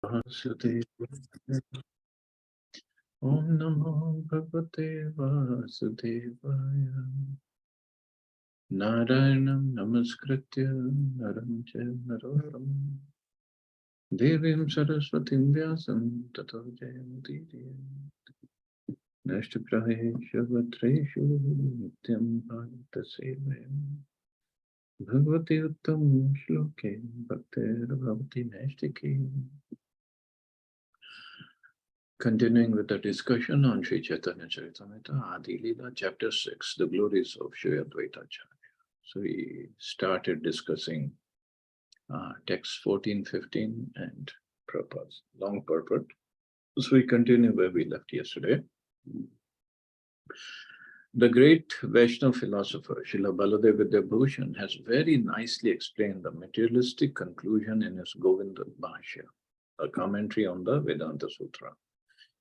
Vasudevaya. Om Namo Bhagavate Vasudevaya. Narayanam Namaskritya Naram Narotam Devim Saraswatim Vyasam Tato Jayamudiriya Nashtaprahesha Vatreshu Nityam Bhaktasevayam Bhagavati Uttam Shloke Bhaktir Bhavati Nashtiki. Continuing with the discussion on Sri Chaitanya Charitamrita, Adi Lila, Chapter 6, the glories of Sri Advaita Acharya. So we started discussing texts 14, 15, and purpose, long purport. So we continue where we left yesterday. The great Vaishnava philosopher, Srila Baladev Vidyabhushan, has very nicely explained the materialistic conclusion in his Govinda Bhashya, a commentary on the Vedanta Sutra.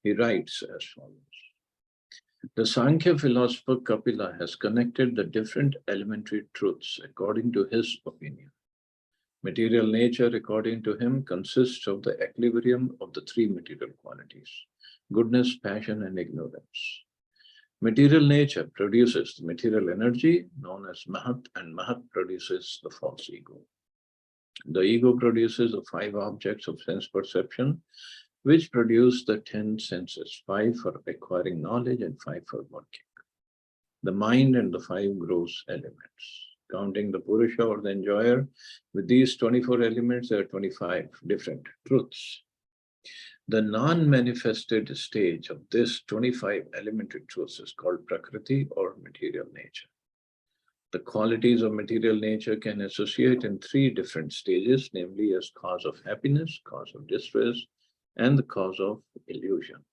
He writes as follows. The Sankhya philosopher Kapila has connected the different elementary truths according to his opinion. Material nature, according to him, consists of the equilibrium of the three material qualities: goodness, passion, and ignorance. Material nature produces the material energy known as Mahat, and Mahat produces the false ego. The ego produces the five objects of sense perception, which produce the 10 senses, 5 for acquiring knowledge and 5 for working. The mind and the 5 gross elements. Counting the Purusha or the enjoyer, with these 24 elements, there are 25 different truths. The non-manifested stage of this 25 elementary truths is called Prakriti or material nature. The qualities of material nature can associate in 3 different stages, namely as cause of happiness, cause of distress, and the cause of illusion.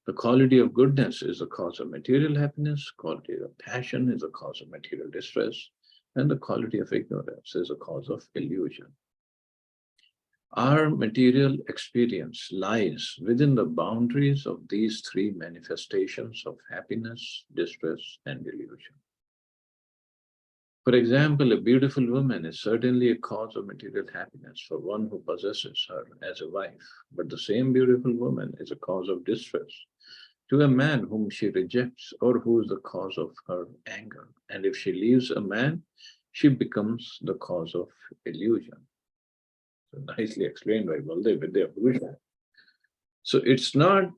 The quality of goodness is the cause of material happiness, quality of passion is the cause of material distress, and the quality of ignorance is the cause of illusion. Our material experience lies within the boundaries of these 3 manifestations of happiness, distress, and illusion. For example, a beautiful woman is certainly a cause of material happiness for one who possesses her as a wife, but the same beautiful woman is a cause of distress to a man whom she rejects or who is the cause of her anger. And if she leaves a man, she becomes the cause of illusion. So nicely explained by Baladev Vidyabhushan. So it's not,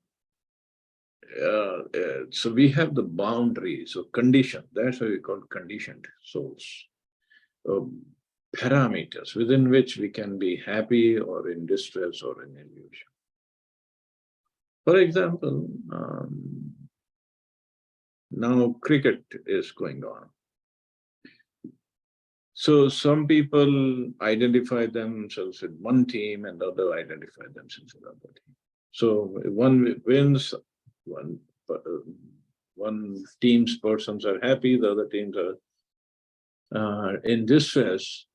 so we have the boundaries of condition. That's why we call conditioned souls. Parameters within which we can be happy or in distress or in illusion. For example, now cricket is going on. So some people identify themselves with one team and the other identify themselves with another team. So one wins, one team's persons are happy, the other teams are in distress.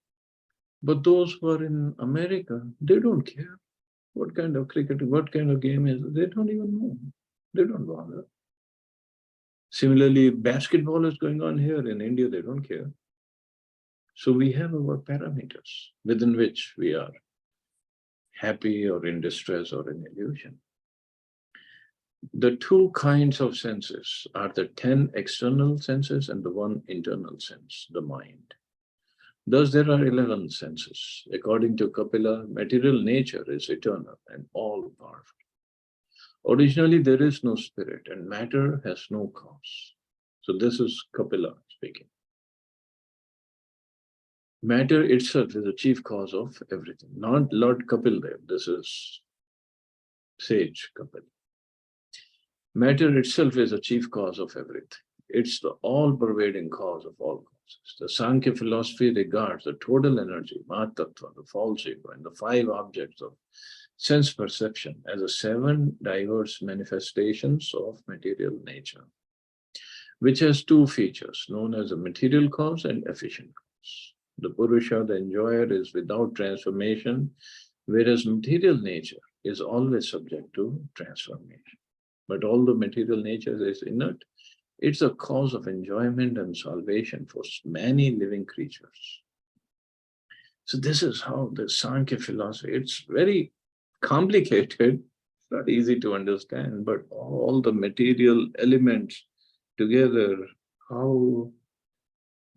But those who are in America, they don't care what kind of cricket, what kind of game is. They don't even know. They don't bother. Similarly, basketball is going on here in India. They don't care. So we have our parameters within which we are happy or in distress or in illusion. The 2 kinds of senses are the 10 external senses and the 1 internal sense, the mind. Thus, there are 11 senses. According to Kapila, material nature is eternal and all-powerful. Originally, there is no spirit and matter has no cause. So this is Kapila speaking. Matter itself is the chief cause of everything, not Lord Kapil Dev. This is sage Kapil. Matter itself is the chief cause of everything. It's the all-pervading cause of all causes. The Sankhya philosophy regards the total energy, Mahatattva, the false ego, and the 5 objects of sense perception as the 7 diverse manifestations of material nature, which has 2 features known as the material cause and efficient cause. The Purusha, the enjoyer, is without transformation, whereas material nature is always subject to transformation. But although material nature is inert, it's a cause of enjoyment and salvation for many living creatures. So this is how the Sankhya philosophy, it's very complicated, not easy to understand, but all the material elements together, how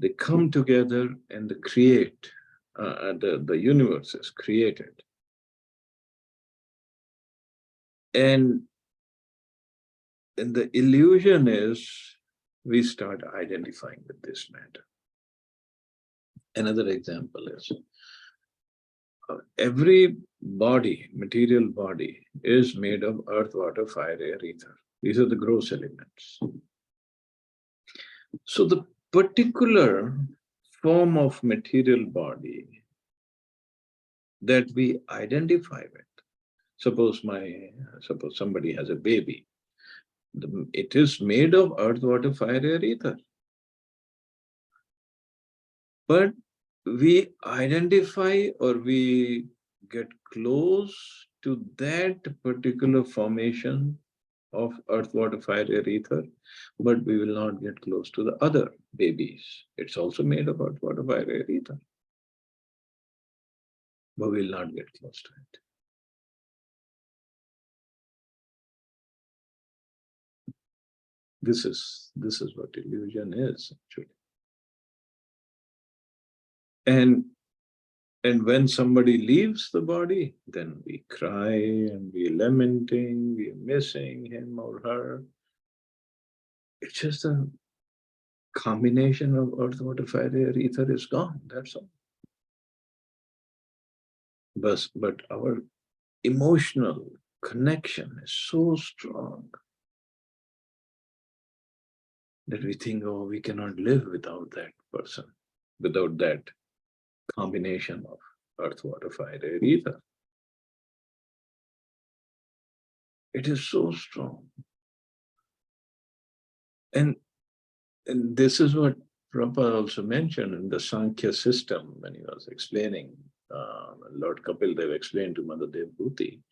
they come together and they create, the universe is created. And the illusion is we start identifying with this matter. Another example is every body, material body, is made of earth, water, fire, air, ether. These are the gross elements. So the particular form of material body that we identify with, suppose somebody has a baby, it is made of earth, water, fire, air, ether. But we identify or we get close to that particular formation of earth, water, fire, air, ether, but we will not get close to the other babies. It's also made of earth, water, fire, air, ether, but we will not get close to it. This is what illusion is, actually. And when somebody leaves the body, then we cry and we're lamenting, we're missing him or her. It's just a combination of earth, water, fire, air, ether is gone, that's all. But our emotional connection is so strong that we think, oh, we cannot live without that person, without that combination of earth, water, fire, air, ether. It is so strong. And this is what Prabhupada also mentioned in the Sankhya system when he was explaining, Lord Kapil Dev explained to Madadev Bhuti,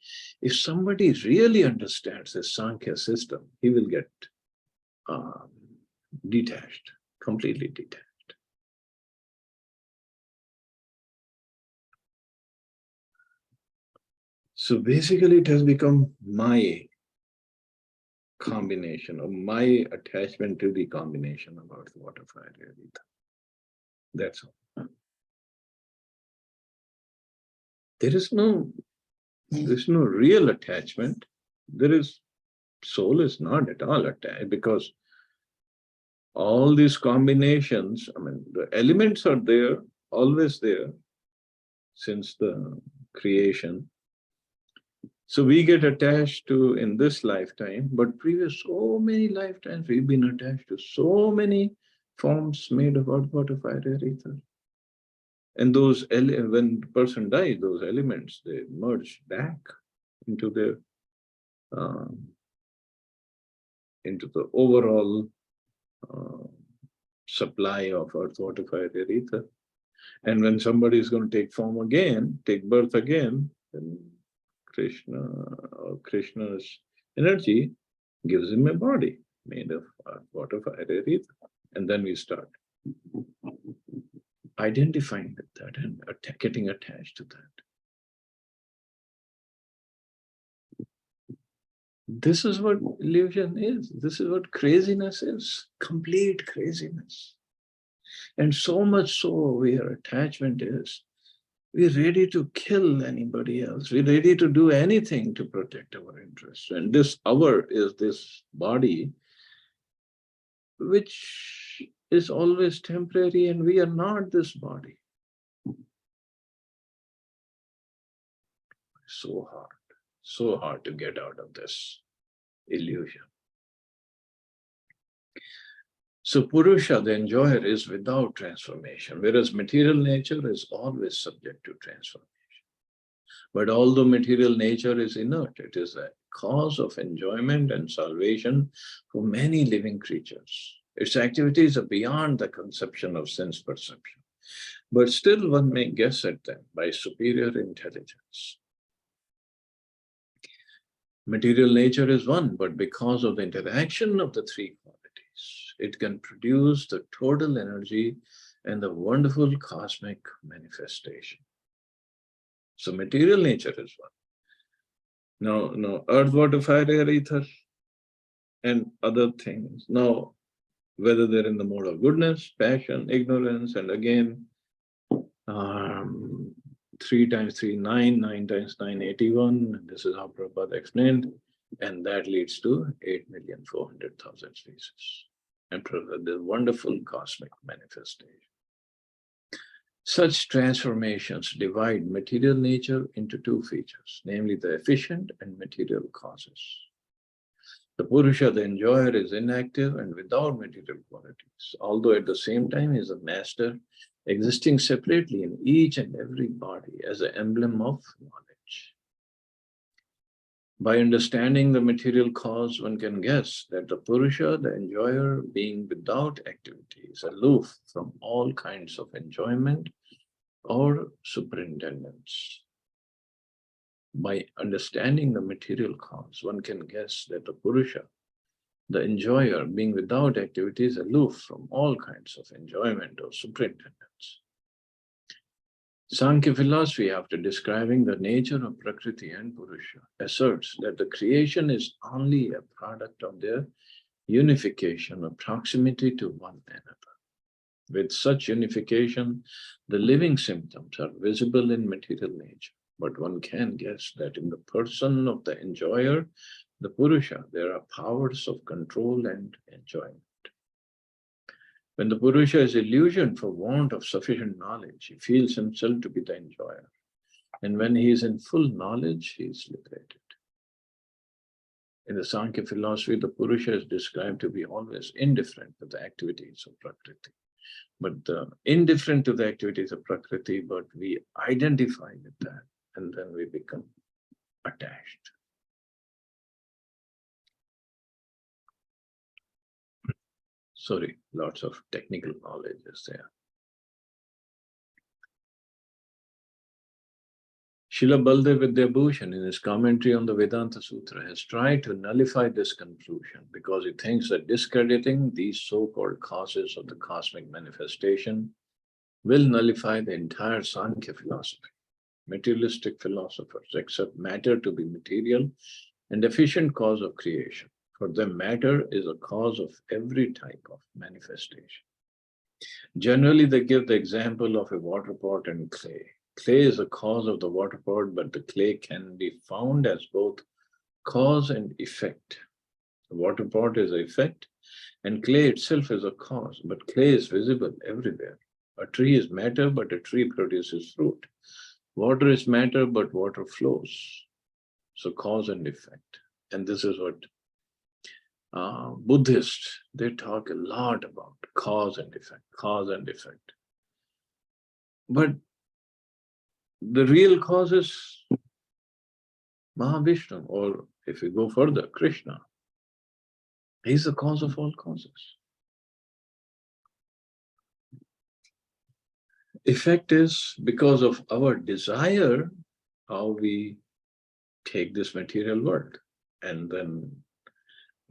if somebody really understands the Sankhya system, he will get detached, completely detached. So basically it has become my combination or my attachment to the combination of earth, water, fire, air, ether. That's all. There's no real attachment. Soul is not at all attached, because all these combinations, I mean, the elements are there, always there, since the creation. So we get attached to in this lifetime, but previous so many lifetimes we've been attached to so many forms made of earth, water, fire, air, ether. And those, when the person dies, those elements, they merge back into the overall supply of earth, water, fire, air, ether. And when somebody is going to take form again, take birth again, then Krishna's energy gives him a body made of earth, water, fire, air, ether. And then we start identifying with that and getting attached to that. This is what illusion is. This is what craziness is. Complete craziness. And so much so where attachment is, we're ready to kill anybody else. We're ready to do anything to protect our interests. And this hour is this body, which is always temporary, and we are not this body. So hard to get out of this illusion. So Purusha, the enjoyer, is without transformation, whereas material nature is always subject to transformation. But although material nature is inert, it is a cause of enjoyment and salvation for many living creatures. Its activities are beyond the conception of sense perception, but still one may guess at them by superior intelligence. Material nature is one, but because of the interaction of the three qualities, it can produce the total energy and the wonderful cosmic manifestation. So material nature is one. No, earth, water, fire, air, ether, and other things. Now, whether they're in the mode of goodness, passion, ignorance, and again, um, 3 times 3, 9, 9 times 9, 81. This is how Prabhupada explained. And that leads to 8,400,000 species. And the wonderful cosmic manifestation. Such transformations divide material nature into two features, namely the efficient and material causes. The Purusha, the enjoyer, is inactive and without material qualities, although at the same time is a master, existing separately in each and every body as an emblem of knowledge. By understanding the material cause, one can guess that the Purusha, the enjoyer, being without activity, is aloof from all kinds of enjoyment or superintendence. By understanding the material cause, one can guess that the Purusha, the enjoyer, being without activity, is aloof from all kinds of enjoyment or superintendence. Sankhya philosophy, after describing the nature of Prakriti and Purusha, asserts that the creation is only a product of their unification or proximity to one another. With such unification, the living symptoms are visible in material nature, but one can guess that in the person of the enjoyer, the Purusha, there are powers of control and enjoyment. When the Purusha is illusioned for want of sufficient knowledge, he feels himself to be the enjoyer. And when he is in full knowledge, he is liberated. In the Sankhya philosophy, the Purusha is described to be always indifferent to the activities of Prakriti. But indifferent to the activities of Prakriti, but we identify with that, and then we become attached. Sorry, lots of technical knowledge is there. Srila Baldev Vidyabhushan, in his commentary on the Vedanta Sutra, has tried to nullify this conclusion because he thinks that discrediting these so-called causes of the cosmic manifestation will nullify the entire Sankhya philosophy. Materialistic philosophers accept matter to be material and efficient cause of creation. For them, matter is a cause of every type of manifestation. Generally, they give the example of a water pot and clay. Clay is a cause of the water pot, but the clay can be found as both cause and effect. The water pot is an effect, and clay itself is a cause, but clay is visible everywhere. A tree is matter, but a tree produces fruit. Water is matter, but water flows. So cause and effect. And this is what Buddhists, they talk a lot about cause and effect, cause and effect. But the real cause is Mahavishnu, or if we go further, Krishna. He's the cause of all causes. Effect is because of our desire, how we take this material world. And then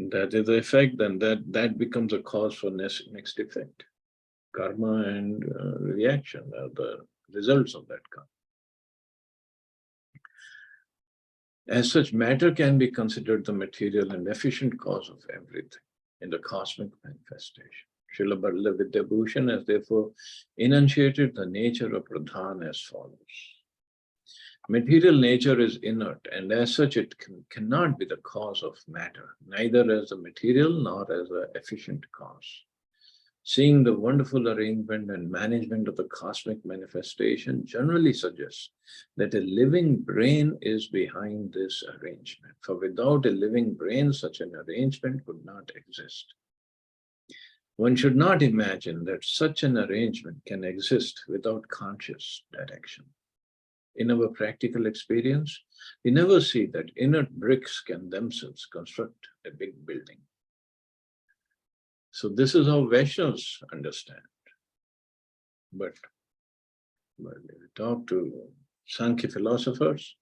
that is the effect, then that becomes a cause for next effect. Karma and reaction are the results of that karma. As such, matter can be considered the material and efficient cause of everything in the cosmic manifestation. Srila Bharala Vidyabhushan has therefore enunciated the nature of Pradhan as follows. Material nature is inert, and as such it cannot be the cause of matter, neither as a material nor as an efficient cause. Seeing the wonderful arrangement and management of the cosmic manifestation generally suggests that a living brain is behind this arrangement, for without a living brain, such an arrangement would not exist. One should not imagine that such an arrangement can exist without conscious direction. In our practical experience, we never see that inert bricks can themselves construct a big building. So this is how Vaishnavas understand. But when we talk to Sankhya philosophers,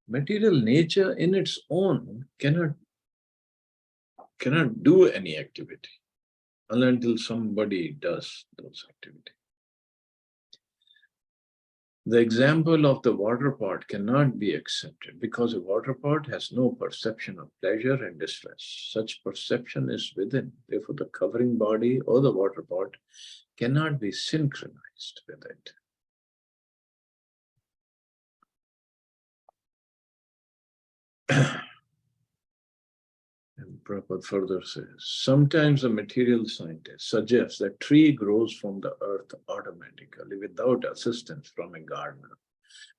material nature in its own cannot do any activity until somebody does those activities. The example of the water pot cannot be accepted because a water pot has no perception of pleasure and distress. Such perception is within. Therefore, the covering body or the water pot cannot be synchronized with it. And Prabhupada further says, sometimes a material scientist suggests that tree grows from the earth automatically without assistance from a gardener,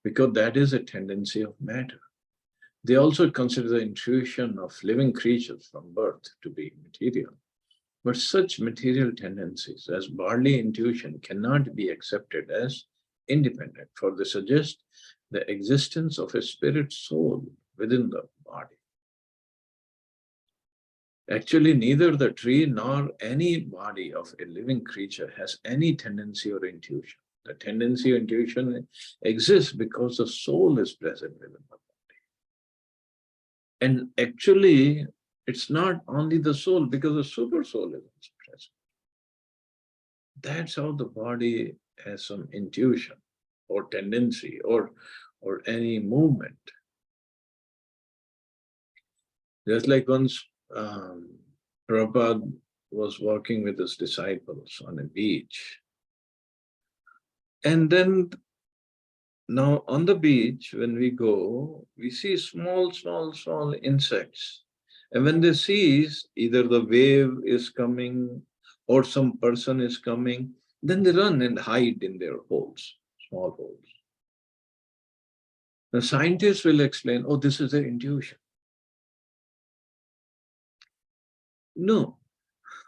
because that is a tendency of matter. They also consider the intuition of living creatures from birth to be material. But such material tendencies as bodily intuition cannot be accepted as independent, for they suggest the existence of a spirit soul within the body. Actually, neither the tree nor any body of a living creature has any tendency or intuition. The tendency or intuition exists because the soul is present within the body. And actually, it's not only the soul, because the super soul is also present. That's how the body has some intuition or tendency or any movement. Just like once Prabhupada was walking with his disciples on a beach. And then now on the beach, when we go, we see small insects. And when they seize, either the wave is coming or some person is coming, then they run and hide in their holes, small holes. The scientists will explain, oh, this is their intuition. No.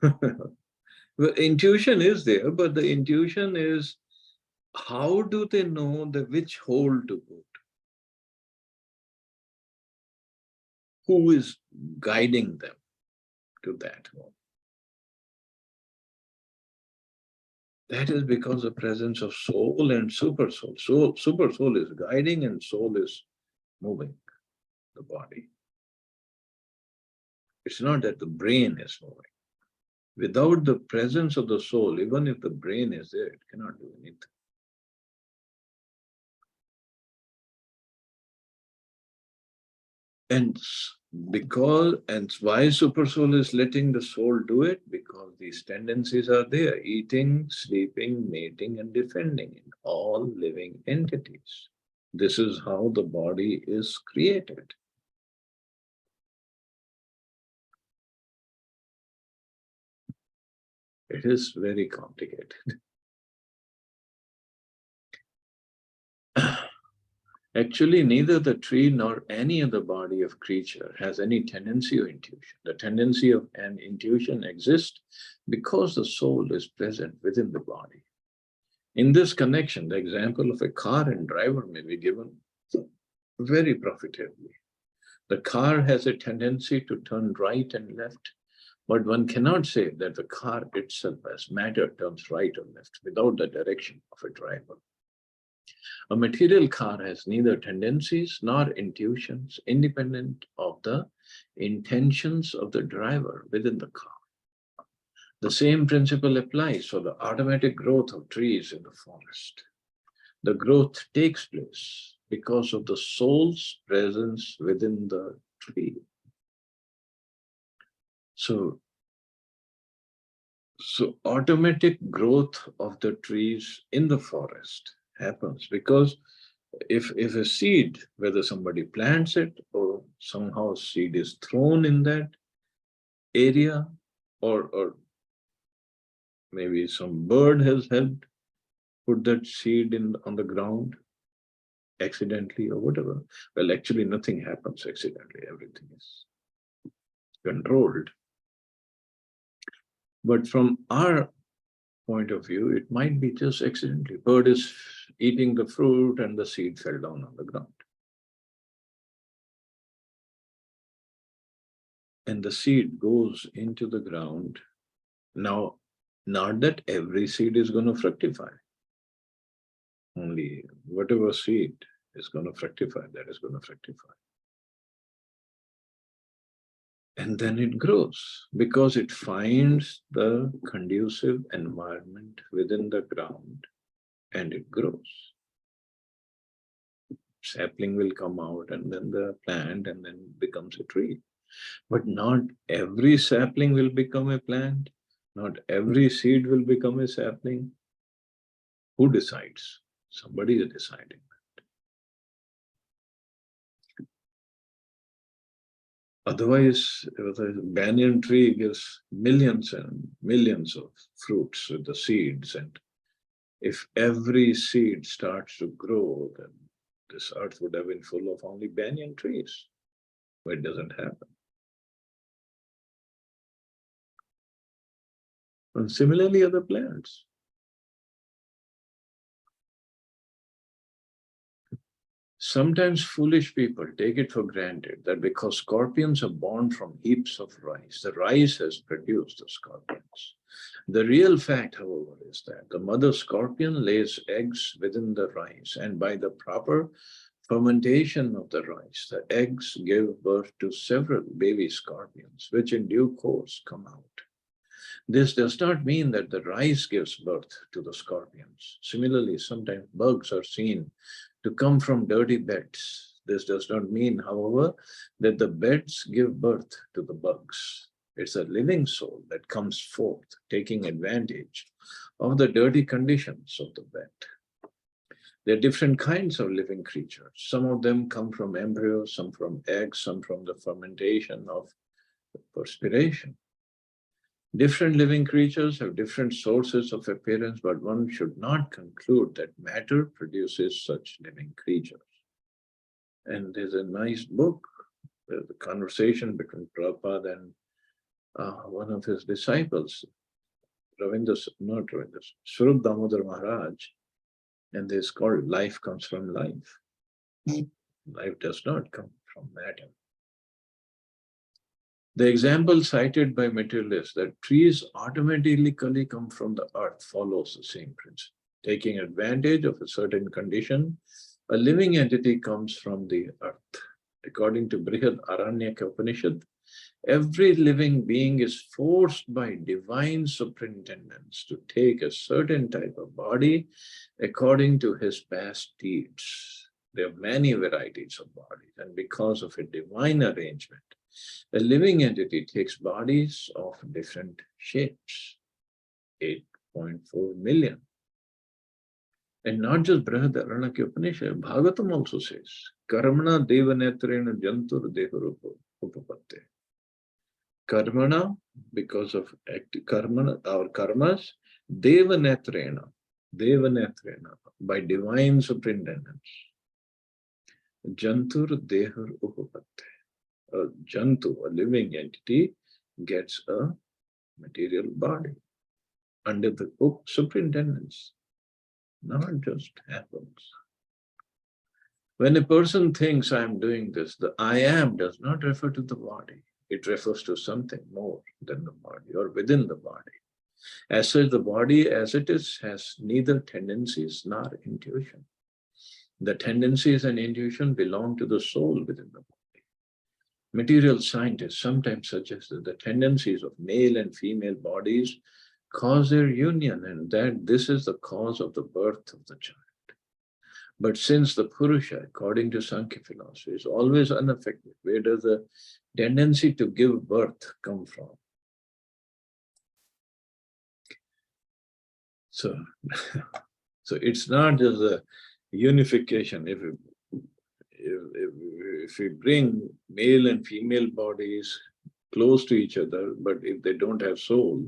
Well, intuition is there, but the intuition is, how do they know which hole to go to? Who is guiding them to that hole? That is because the presence of soul and super soul. Super soul is guiding and soul is moving the body. It's not that the brain is moving. Without the presence of the soul, even if the brain is there, it cannot do anything. And why super soul is letting the soul do it? Because these tendencies are there: eating, sleeping, mating, and defending in all living entities. This is how the body is created. It is very complicated. Actually, neither the tree nor any other body of creature has any tendency or intuition. The tendency of an intuition exists because the soul is present within the body. In this connection, the example of a car and driver may be given very profitably. The car has a tendency to turn right and left, but one cannot say that the car itself as matter turns right or left without the direction of a driver. A material car has neither tendencies nor intuitions independent of the intentions of the driver within the car. The same principle applies for the automatic growth of trees in the forest. The growth takes place because of the soul's presence within the tree. So automatic growth of the trees in the forest happens because if a seed, whether somebody plants it or somehow seed is thrown in that area, or maybe some bird has helped put that seed on the ground accidentally or whatever. Well, actually nothing happens accidentally, everything is controlled. But from our point of view, it might be just accidentally. Bird is eating the fruit and the seed fell down on the ground. And the seed goes into the ground. Now, not that every seed is going to fructify. Only whatever seed is going to fructify, that is going to fructify. And then it grows because it finds the conducive environment within the ground and it grows. sapling will come out and then the plant and then becomes a tree. But not every sapling will become a plant. Not every seed will become a sapling. Who decides? Somebody is deciding. Otherwise, the banyan tree gives millions and millions of fruits with the seeds. And if every seed starts to grow, then this earth would have been full of only banyan trees. But it doesn't happen. And similarly, other plants. Sometimes foolish people take it for granted that because scorpions are born from heaps of rice, the rice has produced the scorpions. The real fact, however, is that the mother scorpion lays eggs within the rice, and by the proper fermentation of the rice, the eggs give birth to several baby scorpions, which in due course come out. This does not mean that the rice gives birth to the scorpions. Similarly, sometimes bugs are seen to come from dirty beds. This does not mean, however, that the beds give birth to the bugs. It's a living soul that comes forth, taking advantage of the dirty conditions of the bed. There are different kinds of living creatures. Some of them come from embryos, some from eggs, some from the fermentation of perspiration. Different living creatures have different sources of appearance, but one should not conclude that matter produces such living creatures. And there's a nice book, the conversation between Prabhupada and one of his disciples, not Ravindra, Swarup Damodar Maharaj, and this is called Life Comes from Life. Life does not come from matter. The example cited by materialists that trees automatically come from the earth follows the same principle. Taking advantage of a certain condition, a living entity comes from the earth. According to Brihad Aranyaka Upanishad, every living being is forced by divine superintendence to take a certain type of body according to his past deeds. There are many varieties of bodies, and because of a divine arrangement, a living entity takes bodies of different shapes, 8.4 million. And not just Brihad Aranyaka Upanishad, Bhagavatam also says, Karmana devanetrena jantur deharupa upapatte. Karmana, because of karmana, our karmas, devanetrena, by divine superintendence. Jantur dehar upapatte. A jantu, a living entity, gets a material body under the superintendence. Not just happens. When a person thinks I am doing this, the I am does not refer to the body. It refers to something more than the body or within the body. As such, the body as it is has neither tendencies nor intuition. The tendencies and intuition belong to the soul within the body. Material scientists sometimes suggest that the tendencies of male and female bodies cause their union and that this is the cause of the birth of the child. But since the Purusha, according to Sankhya philosophy, is always unaffected, where does the tendency to give birth come from? So it's not just a unification. If we bring male and female bodies close to each other, but if they don't have soul,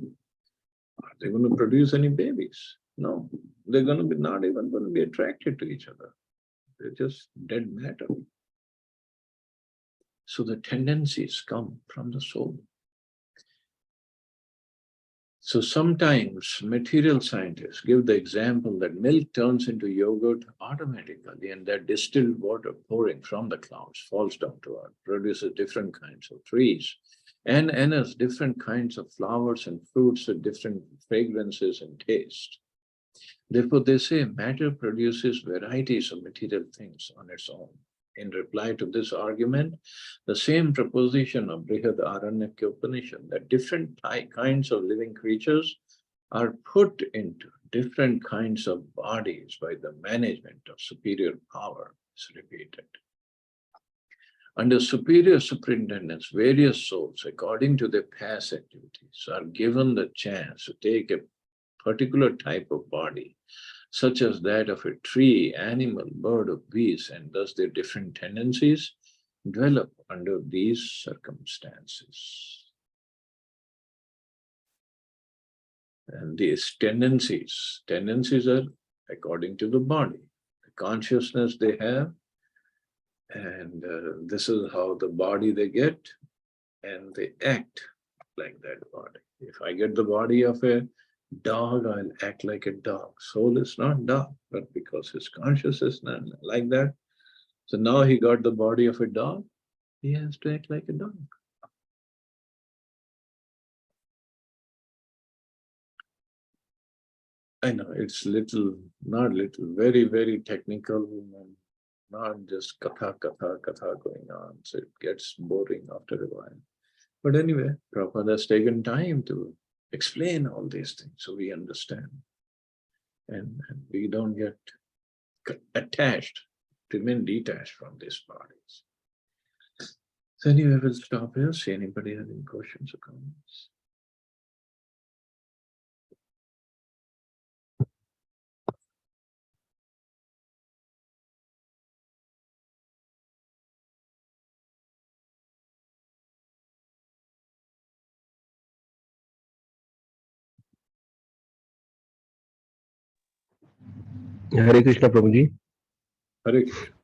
are they going to produce any babies? No, they're going to be not even going to be attracted to each other. They're just dead matter. So the tendencies come from the soul. So sometimes material scientists give the example that milk turns into yogurt automatically, and that distilled water pouring from the clouds falls down to earth, produces different kinds of trees, and enters different kinds of flowers and fruits with different fragrances and taste. Therefore, they say matter produces varieties of material things on its own. In reply to this argument, the same proposition of Brihad Aranyaka Upanishad that different kinds of living creatures are put into different kinds of bodies by the management of superior power is repeated. Under superior superintendence, various souls, according to their past activities, are given the chance to take a particular type of body, such as that of a tree, animal, bird, or beast, and thus their different tendencies develop under these circumstances. And these tendencies are according to the body, the consciousness they have, and this is how the body they get, and they act like that body. If I get the body of a dog, I'll act like a dog. Soul is not dog, but because his consciousness is not like that, so now he got the body of a dog, he has to act like a dog. I know it's very, very technical, and not just katha going on. So it gets boring after a while. But anyway, Prabhupada has taken time to explain all these things so we understand. And we don't get attached, remain detached from these bodies. So anyway, we'll stop here. See anybody have any questions or comments? Hare Krishna Prabhu ji. Hare Krishna.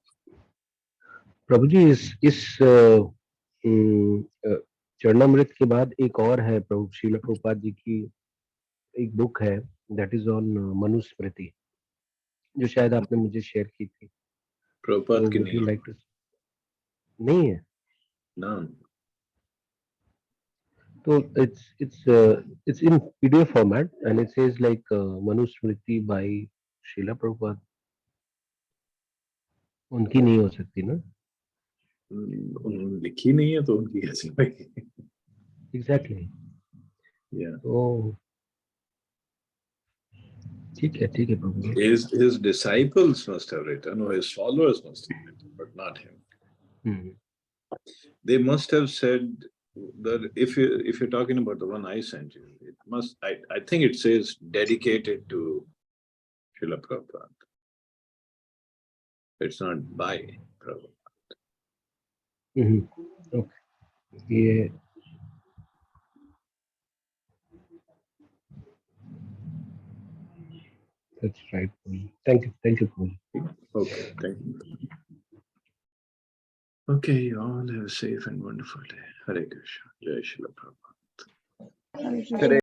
प्रभु जी इस चरणामृत के बाद एक और है प्रभु श्रील प्रभुपाद जी की एक book है, दैट इज ऑन मनुस्मृति, जो शायद आपने मुझे शेयर की थी। Prabhupada तो की वुड यू नहीं, लाइक टू? नहीं है? no. तो it's in PDF format and it says like Manusmriti by Srila Prabhupada. उनकी नहीं हो सकती ना? उन्होंने लिखी नहीं है तो उनकी कैसे होगी? एग्जैक्टली। Yeah. तो ठीक है प्रभु जी। His disciples must have written, or his followers must have written, but not him. They must have said that if you're talking about the one I sent you, it must. I think it says dedicated to Srila Prabhupada. It's not by Prabhupada. Okay. Yeah. That's right. Thank you, Paul. Okay, thank you. Okay, you all have a safe and wonderful day. Hare Krishna. Jai Srila Prabhupada. Hare